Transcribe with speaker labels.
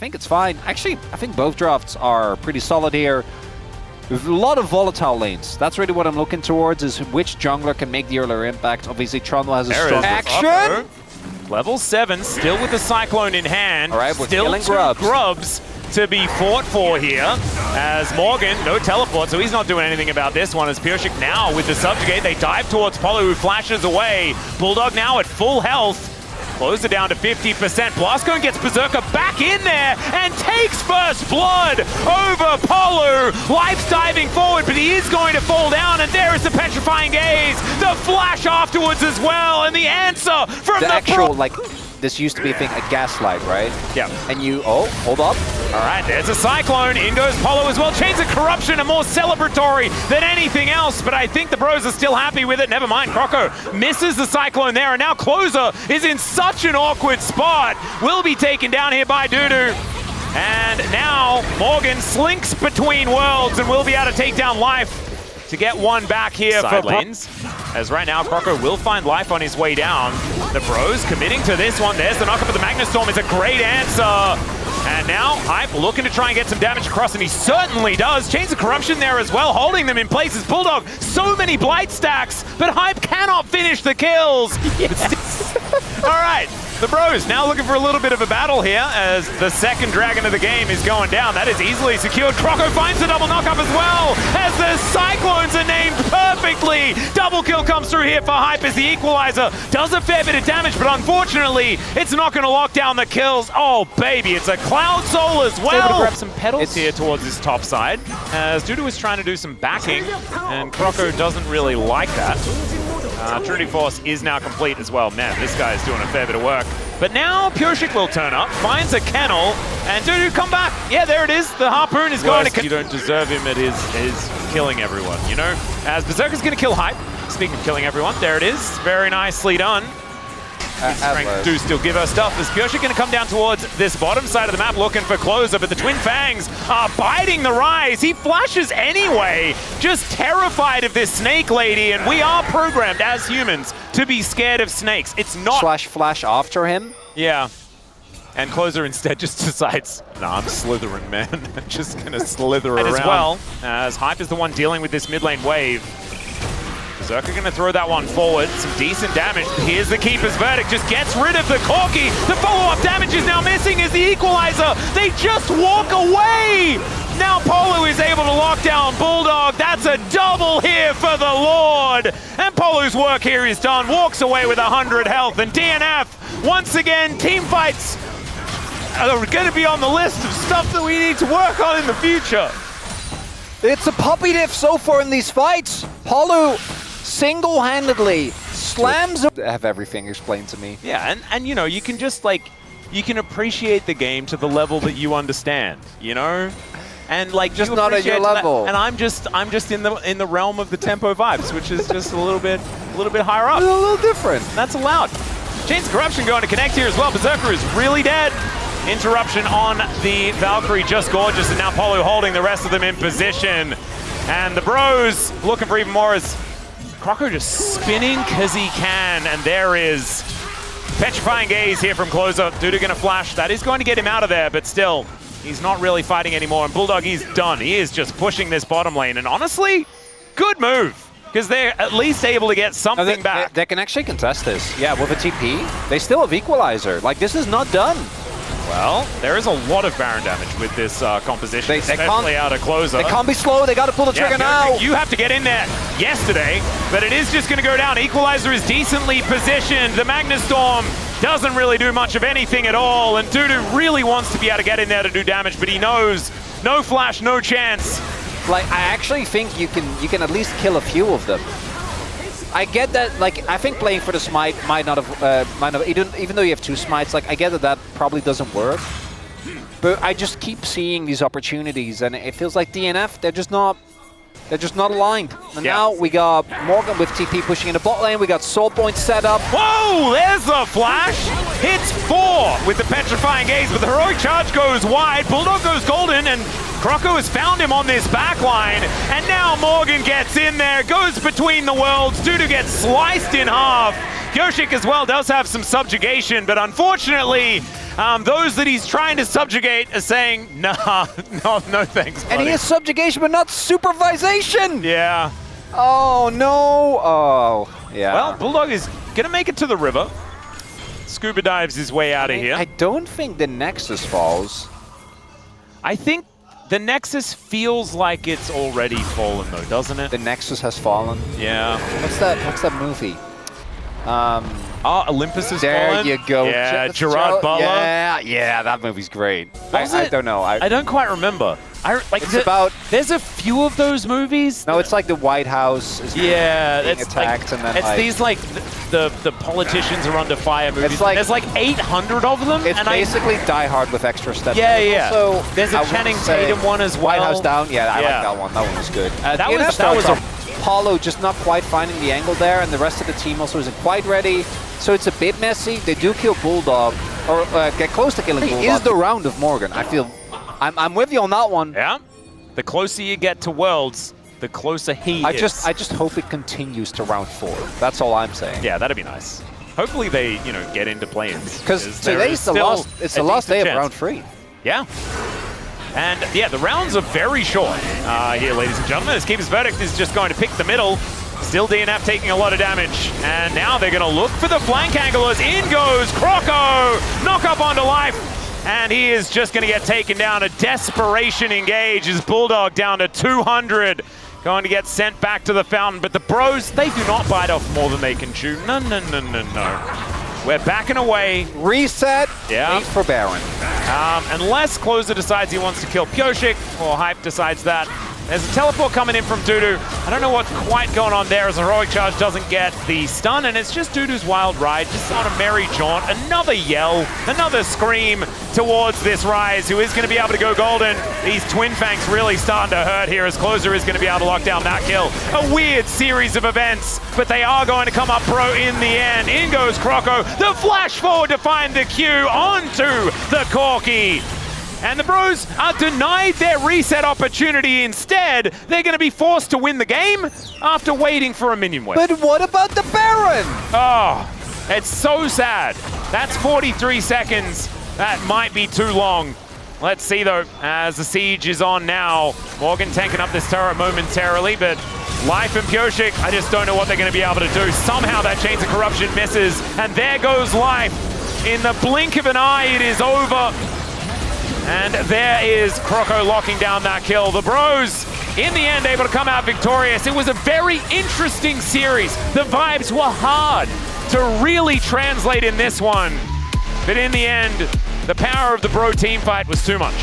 Speaker 1: think it's fine. Actually, I think both drafts are pretty solid here. With a lot of volatile lanes. That's really what I'm looking towards, is which jungler can make the earlier impact. Obviously, Trundle has a strong action.
Speaker 2: Level 7, still with the Cyclone in hand.
Speaker 1: All right, we're
Speaker 2: still
Speaker 1: killing
Speaker 2: grubs to be fought for here. As Morgan, no teleport, so he's not doing anything about this one. As Purshik now with the Subjugate, they dive towards Polo, who flashes away. Bulldog now at full health. Close it down to 50%. Blasco gets Berserker back in there and takes first blood over Polo. Life's diving forward, but he is going to fall down, and there is the Petrifying Gaze. The flash afterwards as well, and the answer from the
Speaker 1: actual, like, this used to be a thing, a gaslight, right?
Speaker 2: Yeah.
Speaker 1: And you, oh, hold up.
Speaker 2: All right, there's a Cyclone. In goes Polo as well. Chains of Corruption are more celebratory than anything else, but I think the bros are still happy with it. Never mind, Croco misses the Cyclone there, and now Closer is in such an awkward spot. Will be taken down here by Dudu. And now Morgan slinks between worlds and will be able to take down Life to get one back here for lanes. As right now, Croco will find Life on his way down. The bros committing to this one. There's the knockup of the Magnustorm. It's a great answer. And now Hype looking to try and get some damage across, and he certainly does. Chains of Corruption there as well, holding them in places. Bulldog, so many Blight stacks, but Hype cannot finish the kills. Yes. All right. The bros now looking for a little bit of a battle here as the second dragon of the game is going down. That is easily secured. Croco finds the double knockup as well as the Cyclones are named perfectly. Double kill comes through here for Hype as the equalizer does a fair bit of damage, but unfortunately it's not going to lock down the kills. Oh baby, it's a Cloud Soul as well. Able to grab some petals here towards his top side as Dudu is trying to do some backing, and Croco doesn't really like that. Trinity Force is now complete as well. Man, this guy is doing a fair bit of work. But now Purshik will turn up, finds a kennel, and Dudu, come back. Yeah, there it is. The Harpoon is going to... You don't deserve him at his killing everyone, you know? As Berserker's going to kill Hype. Speaking of killing everyone, there it is. Very nicely done. Strength do still give her stuff. Is Purshik going to come down towards this bottom side of the map looking for Closer, but the Twin Fangs are biding the rise. He flashes anyway, just terrified of this snake lady, and we are programmed as humans to be scared of snakes. It's not...
Speaker 1: Flash after him?
Speaker 2: Yeah. And Closer instead just decides, nah, I'm slithering, man. I'm just going to slither around. As well, as Hype is the one dealing with this mid lane wave. Berserker going to throw that one forward. Some decent damage. Here's the Keeper's Verdict. Just gets rid of the Corki. The follow-up damage is now missing as the equalizer. They just walk away. Now Polo is able to lock down Bulldog. That's a double here for the Lord. And Polo's work here is done. Walks away with 100 health. And DNF, once again, team fights are going to be on the list of stuff that we need to work on in the future.
Speaker 1: It's a puppy diff so far in these fights. Polo single-handedly slams... Have everything explained to me.
Speaker 2: Yeah, and you know, you can just like, you can appreciate the game to the level that you understand, you know? And like just
Speaker 1: not at your level.
Speaker 2: And I'm just in the realm of the tempo vibes, which is just a little bit higher up.
Speaker 1: A little different.
Speaker 2: That's allowed. Chains of Corruption going to connect here as well. Berserker is really dead. Interruption on the Valkyrie, just gorgeous, and now Polo holding the rest of them in position. And the bros looking for even more as Croco just spinning because he can, and there is Petrifying Gaze here from Closer. Dudu gonna flash. That is going to get him out of there, but still, he's not really fighting anymore, and Bulldog is done. He is just pushing this bottom lane, and honestly, good move, because they're at least able to get something back.
Speaker 1: They can actually contest this. Yeah, with a TP, they still have Equalizer. Like, this is not done.
Speaker 2: Well, there is a lot of Baron damage with this composition, especially out of Closer.
Speaker 1: They can't be slow, they got to pull the trigger now.
Speaker 2: You have to get in there yesterday, but it is just going to go down. Equalizer is decently positioned. The Magnustorm doesn't really do much of anything at all, and Dudu really wants to be able to get in there to do damage, but he knows no flash, no chance.
Speaker 1: Like, I actually think you can at least kill a few of them. I get that, like, I think playing for the smite might not have, even though you have 2 smites, like, I get that probably doesn't work. But I just keep seeing these opportunities, and it feels like DNF, they're just not aligned. And now we got Morgan with TP pushing in the bot lane, we got Soul Point set up.
Speaker 2: Whoa, there's the flash! Hits 4 with the Petrifying Gaze, but the Heroic Charge goes wide, Bulldog goes golden, and Croco has found him on this back line, and now Morgan gets in there, goes between the worlds. Dudu gets sliced in half. Purshik as well does have some subjugation, but unfortunately, Those that he's trying to subjugate are saying, nah, no thanks, buddy.
Speaker 1: And he is subjugation, but not supervisation.
Speaker 2: Yeah.
Speaker 1: Oh, no. Oh, yeah.
Speaker 2: Well, Bulldog is going to make it to the river. Scuba dives his way out of here.
Speaker 1: I don't think the Nexus falls.
Speaker 2: I think the Nexus feels like it's already fallen, though, doesn't it?
Speaker 1: The Nexus has fallen.
Speaker 2: Yeah.
Speaker 1: What's that movie?
Speaker 2: Olympus is
Speaker 1: there
Speaker 2: fallen.
Speaker 1: you go.
Speaker 2: Yeah, Gerard Butler.
Speaker 1: Yeah, that movie's great.
Speaker 2: Was
Speaker 1: I
Speaker 2: it?
Speaker 1: don't know.
Speaker 2: I don't quite remember.
Speaker 1: It's about...
Speaker 2: There's a few of those movies.
Speaker 1: No, it's like the White House is being attacked,
Speaker 2: like,
Speaker 1: and then
Speaker 2: it's
Speaker 1: like,
Speaker 2: these like the politicians are under fire movies.
Speaker 1: It's like,
Speaker 2: there's like 800 of them.
Speaker 1: It's
Speaker 2: and
Speaker 1: basically Die Hard with extra steps.
Speaker 2: Yeah.
Speaker 1: So
Speaker 2: there's a Channing Tatum one as well.
Speaker 1: White House Down. Yeah, I like that one. That one was good.
Speaker 2: That was
Speaker 1: Apollo just not quite finding the angle there, and the rest of the team also isn't quite ready. So it's a bit messy. They do kill Bulldog, or get close to killing Bulldog. Is the round of Morgan. I feel, I'm with you on that one.
Speaker 2: Yeah. The closer you get to Worlds, the closer he is.
Speaker 1: I just hope it continues to round 4. That's all I'm saying.
Speaker 2: Yeah, that'd be nice. Hopefully they, get into play-ins.
Speaker 1: Because today's the last day of round 3.
Speaker 2: Yeah. And yeah, the rounds are very short here, ladies and gentlemen. As Keeper's Verdict is just going to pick the middle. Still DNF taking a lot of damage. And now they're going to look for the flank angle as in goes Croco. Knock up onto life. And he is just going to get taken down. A desperation engage as Bulldog down to 200. Going to get sent back to the fountain. But the bros, they do not bite off more than they can chew. No. We're backing away.
Speaker 1: Reset.
Speaker 2: Yeah.
Speaker 1: Wait for Baron.
Speaker 2: Unless Closer decides he wants to kill Pioshik, or Hype decides that. There's a teleport coming in from Dudu. I don't know what's quite going on there as Heroic Charge doesn't get the stun, and it's just Dudu's wild ride, just on a merry jaunt. Another yell, another scream towards this Rise, who is going to be able to go golden. These Twin Fangs really starting to hurt here as Closer is going to be able to lock down that kill. A weird series of events, but they are going to come up pro in the end. In goes Croco, the flash forward to find the Q onto the Corki. And the bros are denied their reset opportunity. Instead, they're going to be forced to win the game after waiting for a minion wave.
Speaker 1: But what about the Baron?
Speaker 2: Oh, it's so sad. That's 43 seconds. That might be too long. Let's see, though, as the siege is on now. Morgan tanking up this turret momentarily, but Life and Pioshik, I just don't know what they're going to be able to do. Somehow that Chains of Corruption misses, and there goes Life. In the blink of an eye, it is over. And there is Croco locking down that kill. The bros, in the end, able to come out victorious. It was a very interesting series. The vibes were hard to really translate in this one. But in the end, the power of the bro team fight was too much.